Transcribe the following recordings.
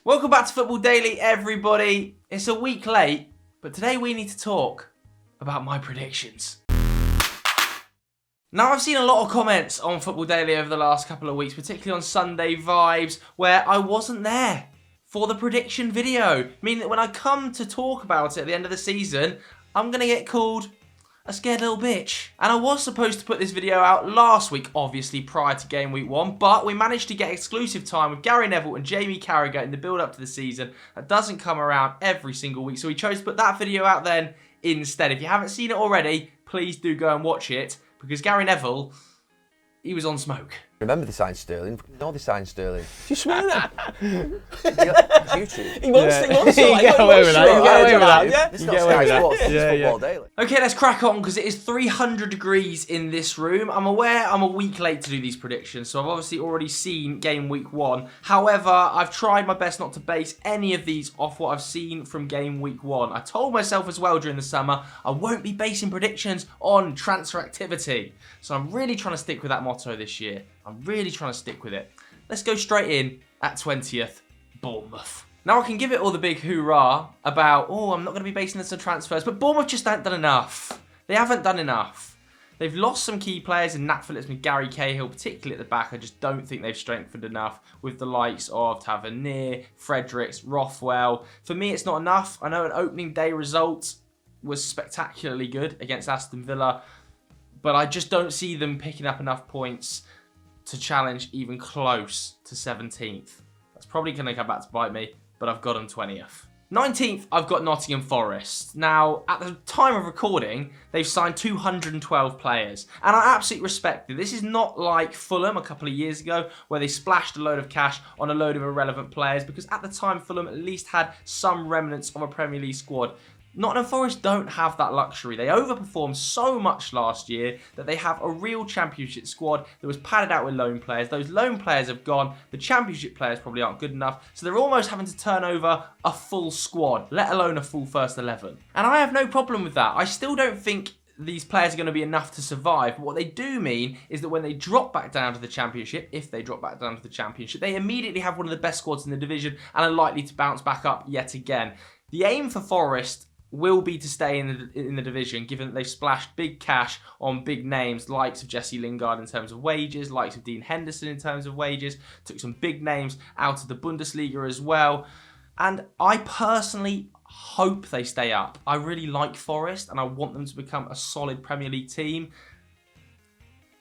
Welcome back to Football Daily, everybody. It's a week late, but today we need to talk about my predictions. Now, I've seen a lot of comments on Football Daily over the last couple of weeks, particularly on Sunday Vibes, where I wasn't there for the prediction video. Meaning that when I come to talk about it at the end of the season, I'm going to get called a scared little bitch. And I was supposed to put this video out last week, obviously prior to game week 1, but we managed to get exclusive time with Gary Neville and Jamie Carragher in the build up to the season. That doesn't come around every single week, so we chose to put that video out then instead. If you haven't seen it already, please do go and watch it, because Gary Neville, he was on smoke. Remember they signed Sterling? No, they signed Sterling. Do you swear that? YouTube. He wants to. You get away with that. You get away with that. Yeah? It's not Sky Sports, it's Football Daily. Okay, let's crack on because it is 300 degrees in this room. I'm aware I'm a week late to do these predictions, so I've obviously already seen game week 1. However, I've tried my best not to base any of these off what I've seen from game week 1. I told myself as well during the summer I won't be basing predictions on transfer activity. So I'm really trying to stick with that motto this year. I'm really trying to stick with it. Let's go straight in at 20th, Bournemouth. Now I can give it all the big hoorah about, I'm not going to be basing this on transfers, but Bournemouth just haven't done enough. They haven't done enough. They've lost some key players in Nat Phillips and Gary Cahill, particularly at the back. I just don't think they've strengthened enough with the likes of Tavernier, Fredericks, Rothwell. For me, it's not enough. I know an opening day result was spectacularly good against Aston Villa, but I just don't see them picking up enough points to challenge even close to 17th. That's probably going to come back to bite me, but I've got them 20th. 19th, I've got Nottingham Forest. Now, at the time of recording, they've signed 212 players, and I absolutely respect it. This is not like Fulham a couple of years ago, where they splashed a load of cash on a load of irrelevant players, because at the time, Fulham at least had some remnants of a Premier League squad. Nottingham Forest don't have that luxury. They overperformed so much last year that they have a real championship squad that was padded out with loan players. Those loan players have gone. The championship players probably aren't good enough. So they're almost having to turn over a full squad, let alone a full first 11. And I have no problem with that. I still don't think these players are going to be enough to survive. But what they do mean is that when they drop back down to the championship, if they drop back down to the championship, they immediately have one of the best squads in the division and are likely to bounce back up yet again. The aim for Forest will be to stay in the division, given that they've splashed big cash on big names, likes of Jesse Lingard in terms of wages, likes of Dean Henderson in terms of wages, took some big names out of the Bundesliga as well. And I personally hope they stay up. I really like Forest and I want them to become a solid Premier League team,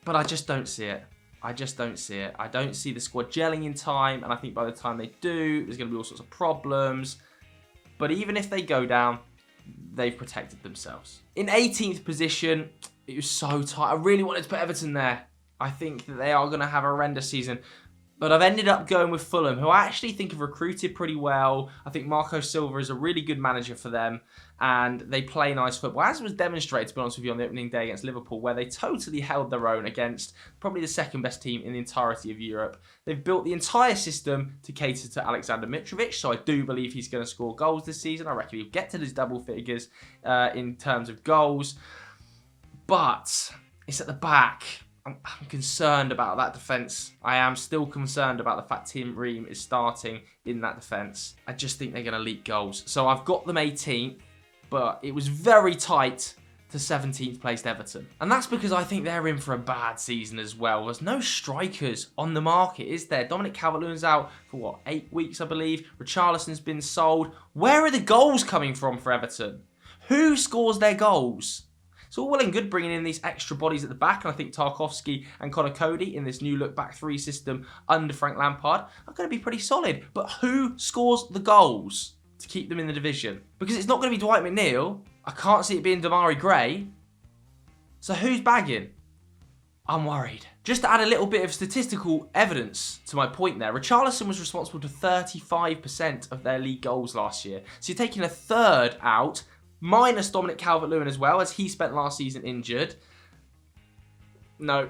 but I just don't see it. I just don't see it. I don't see the squad gelling in time, and I think by the time they do, there's going to be all sorts of problems. But even if they go down, they've protected themselves. In 18th position, it was so tight. I really wanted to put Everton there. I think that they are going to have a horrendous season. But I've ended up going with Fulham, who I actually think have recruited pretty well. I think Marco Silva is a really good manager for them, and they play nice football, as was demonstrated, to be honest with you, on the opening day against Liverpool, where they totally held their own against probably the second best team in the entirety of Europe. They've built the entire system to cater to Alexander Mitrovic, so I do believe he's going to score goals this season. I reckon he'll get to his double figures in terms of goals. But it's at the back. I'm concerned about that defence. I am still concerned about the fact Tim Ream is starting in that defence. I just think they're going to leak goals. So I've got them 18th, but it was very tight to 17th placed Everton. And that's because I think they're in for a bad season as well. There's no strikers on the market, is there? Dominic Calvert-Lewin's out for 8 weeks, I believe. Richarlison's been sold. Where are the goals coming from for Everton? Who scores their goals? It's all well and good bringing in these extra bodies at the back, and I think Tarkowski and Connor Cody in this new look back three system under Frank Lampard are going to be pretty solid. But who scores the goals to keep them in the division? Because it's not going to be Dwight McNeil. I can't see it being Damari Gray. So who's bagging? I'm worried. Just to add a little bit of statistical evidence to my point there, Richarlison was responsible for 35% of their league goals last year. So you're taking a third out, minus Dominic Calvert-Lewin as well, as he spent last season injured. No.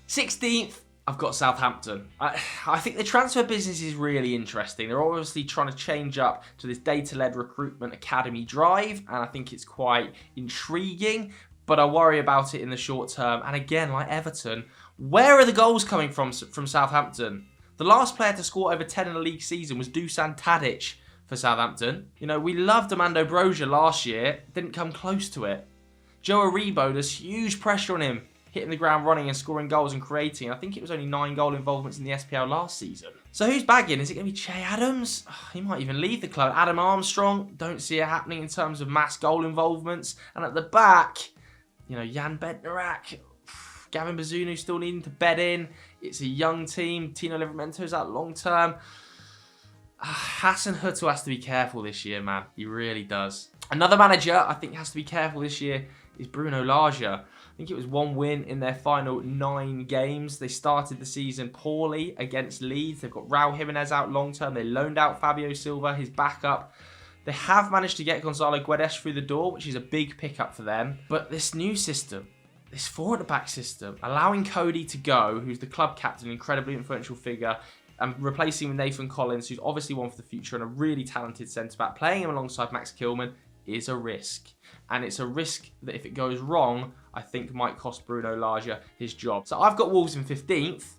16th, I've got Southampton. I think the transfer business is really interesting. They're obviously trying to change up to this data-led recruitment academy drive, and I think it's quite intriguing, but I worry about it in the short term. And again, like Everton, where are the goals coming from Southampton? The last player to score over 10 in a league season was Dusan Tadic for Southampton. You know, we loved Armando Broja last year, didn't come close to it. Joe Aribo, there's huge pressure on him, hitting the ground running and scoring goals and creating. I think it was only 9 goal involvements in the SPL last season. So who's bagging? Is it going to be Che Adams? Oh, he might even leave the club. Adam Armstrong, don't see it happening in terms of mass goal involvements. And at the back, you know, Jan Bednarak, Gavin Bazunu still needing to bed in. It's a young team. Tino Livermento's out long term. Hassan Hutto has to be careful this year, man. He really does. Another manager I think has to be careful this year is Bruno Lage. I think it was 1 win in their final 9 games. They started the season poorly against Leeds. They've got Raul Jimenez out long term. They loaned out Fabio Silva, his backup. They have managed to get Gonzalo Guedes through the door, which is a big pickup for them. But this new system, this 4 at the back system, allowing Cody to go, who's the club captain, incredibly influential figure, and replacing with Nathan Collins, who's obviously one for the future and a really talented centre-back, playing him alongside Max Kilman is a risk. And it's a risk that if it goes wrong, I think might cost Bruno Lage his job. So I've got Wolves in 15th.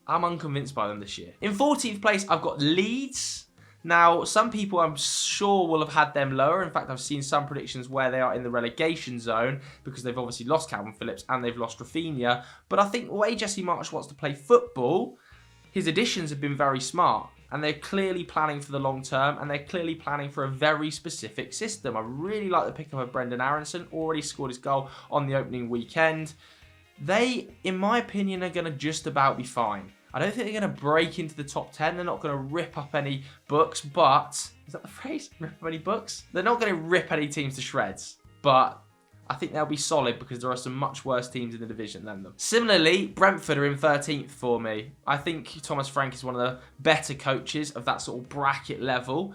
I'm unconvinced by them this year. In 14th place, I've got Leeds. Now, some people I'm sure will have had them lower. In fact, I've seen some predictions where they are in the relegation zone because they've obviously lost Calvin Phillips and they've lost Rafinha. But I think the way Jesse Marsch wants to play football, his additions have been very smart. And they're clearly planning for the long term, and they're clearly planning for a very specific system. I really like the pickup of Brendan Aronson, already scored his goal on the opening weekend. They, in my opinion, are going to just about be fine. I don't think they're going to break into the top 10. They're not going to rip up any books, but... Is that the phrase? Rip up any books? They're not going to rip any teams to shreds, but I think they'll be solid because there are some much worse teams in the division than them. Similarly, Brentford are in 13th for me. I think Thomas Frank is one of the better coaches of that sort of bracket level.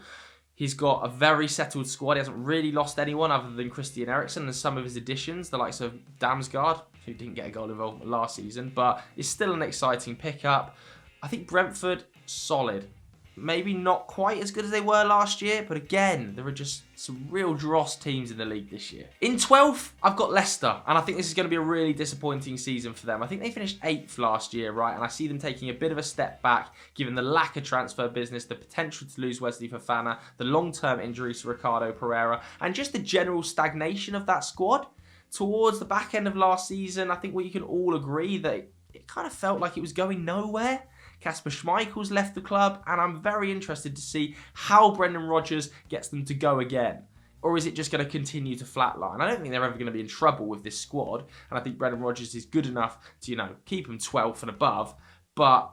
He's got a very settled squad. He hasn't really lost anyone other than Christian Eriksen and some of his additions, the likes of Damsgaard, who didn't get a goal involvement last season, but is still an exciting pickup. I think Brentford, solid. Maybe not quite as good as they were last year, but again, there are just some real dross teams in the league this year. In 12th, I've got Leicester, and I think this is going to be a really disappointing season for them. I think they finished 8th last year, right? And I see them taking a bit of a step back, given the lack of transfer business, the potential to lose Wesley Fofana, the long-term injuries to Ricardo Pereira, and just the general stagnation of that squad. Towards the back end of last season, I think we can all agree that it kind of felt like it was going nowhere. Kasper Schmeichel's left the club, and I'm very interested to see how Brendan Rodgers gets them to go again. Or is it just going to continue to flatline? I don't think they're ever going to be in trouble with this squad, and I think Brendan Rodgers is good enough to, you know, keep them 12th and above, but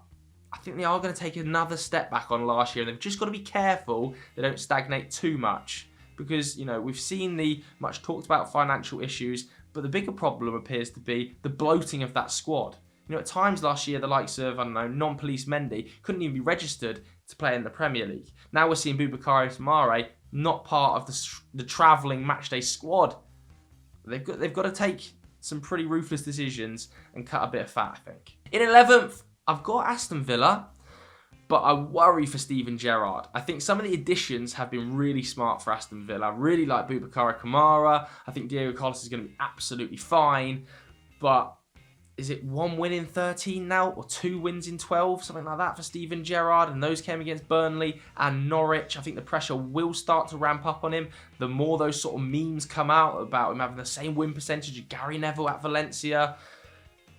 I think they are going to take another step back on last year, and they've just got to be careful they don't stagnate too much. Because, you know, we've seen the much talked about financial issues, but the bigger problem appears to be the bloating of that squad. You know, at times last year, the likes of, I don't know, non-police Mendy couldn't even be registered to play in the Premier League. Now we're seeing Boubakary Soumaré not part of the travelling matchday squad. They've got to take some pretty ruthless decisions and cut a bit of fat, I think. In 11th, I've got Aston Villa, but I worry for Steven Gerrard. I think some of the additions have been really smart for Aston Villa. I really like Boubakary Kamara. I think Diego Carlos is going to be absolutely fine, but is it 1 win in 13 now, or 2 wins in 12, something like that for Steven Gerrard? And those came against Burnley and Norwich. I think the pressure will start to ramp up on him. The more those sort of memes come out about him having the same win percentage as Gary Neville at Valencia,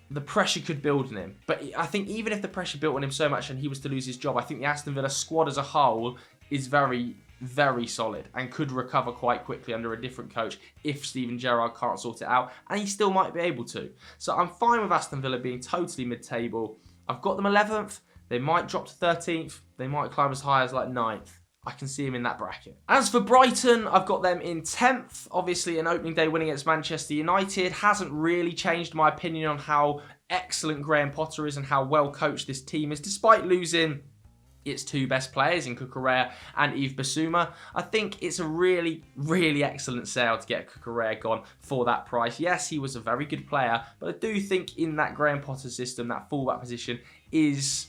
the pressure could build on him. But I think even if the pressure built on him so much and he was to lose his job, I think the Aston Villa squad as a whole is very, very solid and could recover quite quickly under a different coach if Steven Gerrard can't sort it out, and he still might be able to. So I'm fine with Aston Villa being totally mid-table. I've got them 11th. They might drop to 13th. They might climb as high as like 9th. I can see him in that bracket. As for Brighton, I've got them in 10th. Obviously, an opening day win against Manchester United hasn't really changed my opinion on how excellent Graham Potter is and how well coached this team is, despite losing its 2 best players in Cucurella and Yves Bissouma. I think it's a really, really excellent sale to get Cucurella gone for that price. Yes, he was a very good player, but I do think in that Graham Potter system, that fullback position is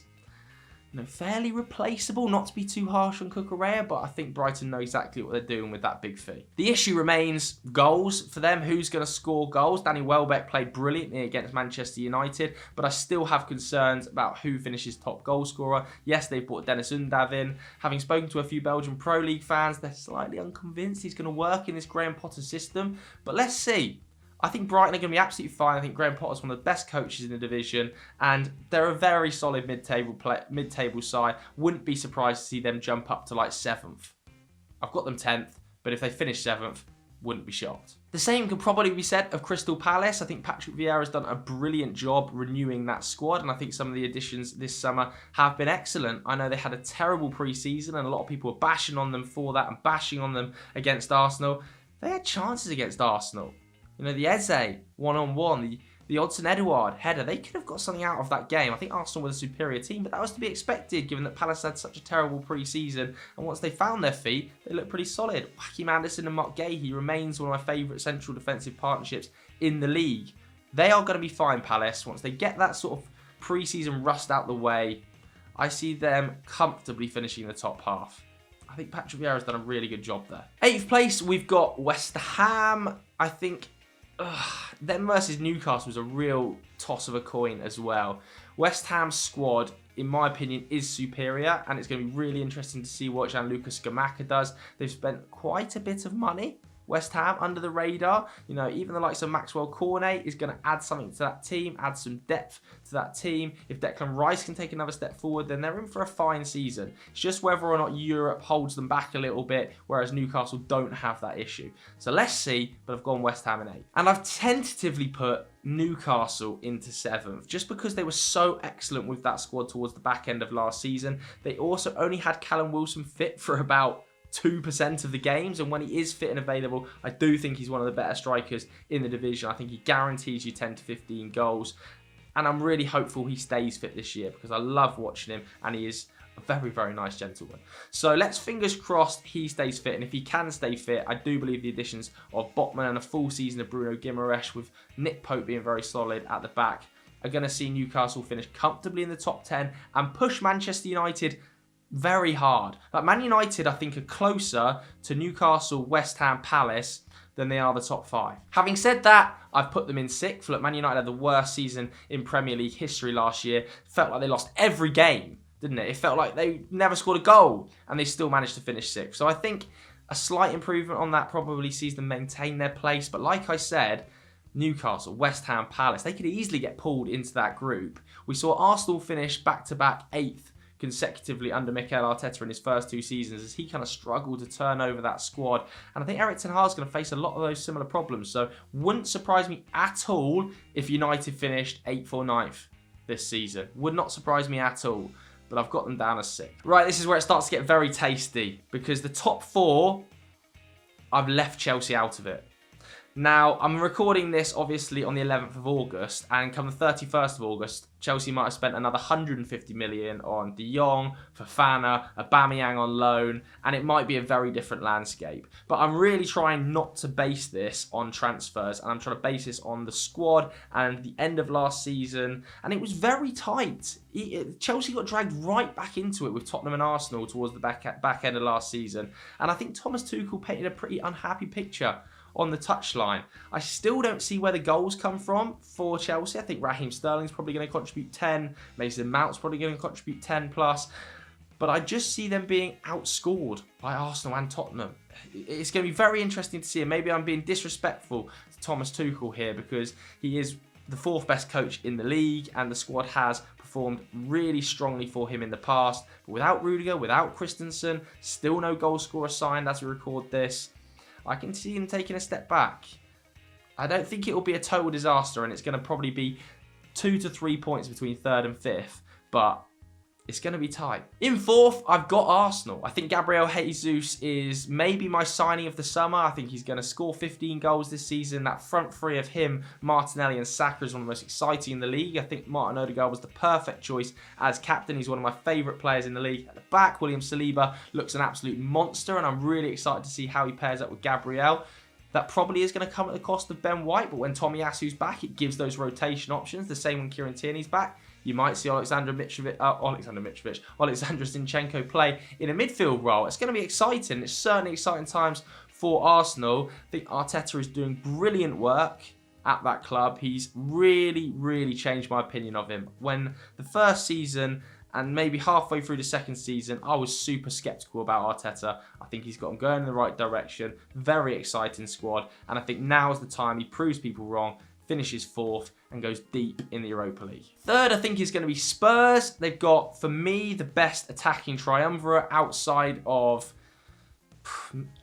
fairly replaceable, not to be too harsh on Cucurella, but I think Brighton know exactly what they're doing with that big fee. The issue remains goals for them. Who's going to score goals? Danny Welbeck played brilliantly against Manchester United, but I still have concerns about who finishes top goal scorer. Yes, they've brought Dennis Undav in. Having spoken to a few Belgian Pro League fans, they're slightly unconvinced he's going to work in this Graham Potter system, but let's see. I think Brighton are going to be absolutely fine. I think Graham Potter's one of the best coaches in the division, and they're a very solid mid-table side. Wouldn't be surprised to see them jump up to like 7th. I've got them 10th, but if they finish 7th, wouldn't be shocked. The same could probably be said of Crystal Palace. I think Patrick Vieira has done a brilliant job renewing that squad, and I think some of the additions this summer have been excellent. I know they had a terrible pre-season, and a lot of people were bashing on them for that and bashing on them against Arsenal. They had chances against Arsenal. The Eze, one-on-one, the Odson-Edouard header, they could have got something out of that game. I think Arsenal were the superior team, but that was to be expected given that Palace had such a terrible pre-season. And once they found their feet, they looked pretty solid. Joachim Andersen and Mark Gahey remains one of my favourite central defensive partnerships in the league. They are going to be fine, Palace. Once they get that sort of pre-season rust out the way, I see them comfortably finishing the top half. I think Patrick Vieira has done a really good job there. 8th place, we've got West Ham. I think them versus Newcastle was a real toss of a coin as well. West Ham's squad, in my opinion, is superior, and it's going to be really interesting to see what Gianluca Scamacca does. They've spent quite a bit of money, West Ham, under the radar. Even the likes of Maxwell Cornet is going to add something to that team, add some depth to that team. If Declan Rice can take another step forward, then they're in for a fine season. It's just whether or not Europe holds them back a little bit, whereas Newcastle don't have that issue. So let's see, but I've gone West Ham in 8. And I've tentatively put Newcastle into 7th, just because they were so excellent with that squad towards the back end of last season. They also only had Callum Wilson fit for about 2% of the games, and when he is fit and available, I do think he's one of the better strikers in the division. I think he guarantees you 10 to 15 goals, and I'm really hopeful he stays fit this year because I love watching him, and he is a very, very nice gentleman. So let's fingers crossed he stays fit, and if he can stay fit, I do believe the additions of Botman and a full season of Bruno Guimaraes with Nick Pope being very solid at the back are going to see Newcastle finish comfortably in the top 10 and push Manchester United very hard. Like Man United, I think, are closer to Newcastle, West Ham, Palace than they are the top 5. Having said that, I've put them in 6th. Look, Man United had the worst season in Premier League history last year. Felt like they lost every game, didn't it? It felt like they never scored a goal, and they still managed to finish 6th. So I think a slight improvement on that probably sees them maintain their place. But like I said, Newcastle, West Ham, Palace, they could easily get pulled into that group. We saw Arsenal finish back-to-back 8th consecutively under Mikel Arteta in his first 2 seasons as he kind of struggled to turn over that squad. And I think Eric Ten Hag's going to face a lot of those similar problems. So wouldn't surprise me at all if United finished 8th or 9th this season. Would not surprise me at all. But I've got them down as 6th. Right, this is where it starts to get very tasty because the top 4, I've left Chelsea out of it. Now, I'm recording this obviously on the 11th of August, and come the 31st of August, Chelsea might have spent another 150 million on De Jong, Fofana, Aubameyang on loan, and it might be a very different landscape. But I'm really trying not to base this on transfers, and I'm trying to base this on the squad and the end of last season, and it was very tight. Chelsea got dragged right back into it with Tottenham and Arsenal towards the back end of last season, and I think Thomas Tuchel painted a pretty unhappy picture on the touchline. I still don't see where the goals come from for Chelsea. I think Raheem Sterling's probably going to contribute 10. Mason Mount's probably going to contribute 10 plus. But I just see them being outscored by Arsenal and Tottenham. It's going to be very interesting to see. And maybe I'm being disrespectful to Thomas Tuchel here because he is the 4th best coach in the league and the squad has performed really strongly for him in the past. But without Rudiger, without Christensen, still no goal scorer signed as we record this. I can see him taking a step back. I don't think it will be a total disaster, and it's going to probably be 2 to 3 points between 3rd and 5th, but it's going to be tight. In 4th, I've got Arsenal. I think Gabriel Jesus is maybe my signing of the summer. I think he's going to score 15 goals this season. That front three of him, Martinelli and Saka is one of the most exciting in the league. I think Martin Odegaard was the perfect choice as captain. He's one of my favourite players in the league. At the back, William Saliba looks an absolute monster, and I'm really excited to see how he pairs up with Gabriel. That probably is going to come at the cost of Ben White, but when Tomiyasu's back, it gives those rotation options. The same when Kieran Tierney's back. You might see Alexander Zinchenko play in a midfield role. It's going to be exciting. It's certainly exciting times for Arsenal. I think Arteta is doing brilliant work at that club. He's really, really changed my opinion of him. When the first season and maybe halfway through the second season, I was super sceptical about Arteta. I think he's got him going in the right direction. Very exciting squad. And I think now's the time he proves people wrong, finishes 4th and goes deep in the Europa League. Third, I think, is going to be Spurs. They've got, for me, the best attacking triumvirate outside of...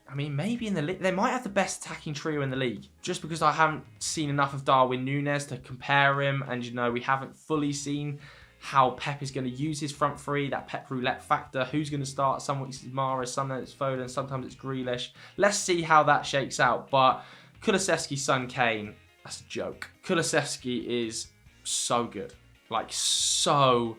I mean, maybe in the league. They might have the best attacking trio in the league. Just because I haven't seen enough of Darwin Núñez to compare him. And, you know, we haven't fully seen how Pep is going to use his front three, that Pep roulette factor. Who's going to start? Some weeks it's Mahrez, sometimes it's Foden, sometimes it's Grealish. Let's see how that shakes out. But Kulusevski's son Kane, that's a joke. Kulusevski is so good. Like, so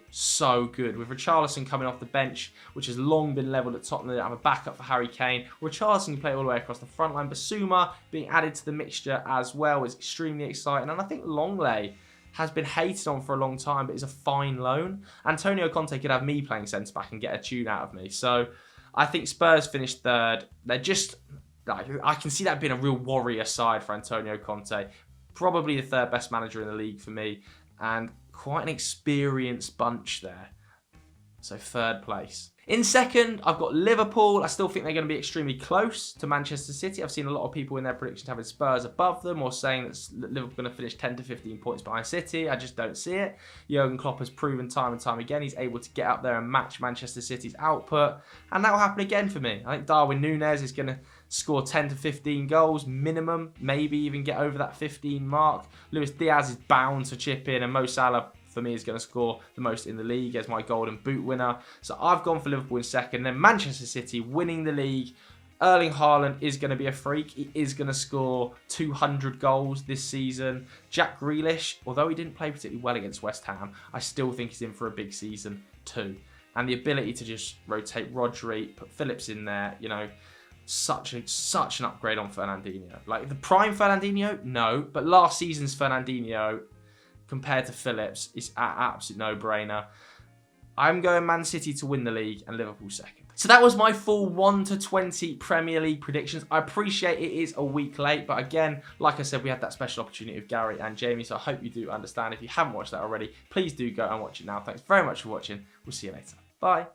good. With Richarlison coming off the bench, which has long been levelled at Tottenham, they have a backup for Harry Kane. Richarlison can play all the way across the front line. Basuma being added to the mixture as well is extremely exciting. And I think Longley has been hated on for a long time, but is a fine loan. Antonio Conte could have me playing centre-back and get a tune out of me. So I think Spurs finished 3rd. They're just... I can see that being a real warrior side for Antonio Conte. Probably the 3rd best manager in the league for me. And quite an experienced bunch there. So 3rd place. In 2nd, I've got Liverpool. I still think they're going to be extremely close to Manchester City. I've seen a lot of people in their predictions having Spurs above them or saying that Liverpool are going to finish 10 to 15 points behind City. I just don't see it. Jurgen Klopp has proven time and time again he's able to get up there and match Manchester City's output. And that will happen again for me. I think Darwin Núñez is going to score 10 to 15 goals minimum, maybe even get over that 15 mark. Luis Diaz is bound to chip in, and Mo Salah for me is going to score the most in the league as my golden boot winner. So I've gone for Liverpool in 2nd. Then Manchester City winning the league. Erling Haaland is going to be a freak. He is going to score 200 goals this season. Jack Grealish, although he didn't play particularly well against West Ham, I still think he's in for a big season too. And the ability to just rotate Rodri, put Phillips in there, you know, such an upgrade on Fernandinho. Like the prime Fernandinho, no, but last season's Fernandinho compared to Phillips is an absolute no-brainer. I'm going Man City to win the league and Liverpool 2nd. So that was my full 1 to 20 Premier League predictions. I appreciate it is a week late, but again, like I said, we had that special opportunity with Gary and Jamie, so I hope you do understand. If you haven't watched that already, please do go and watch it now. Thanks very much for watching. We'll see you later. Bye.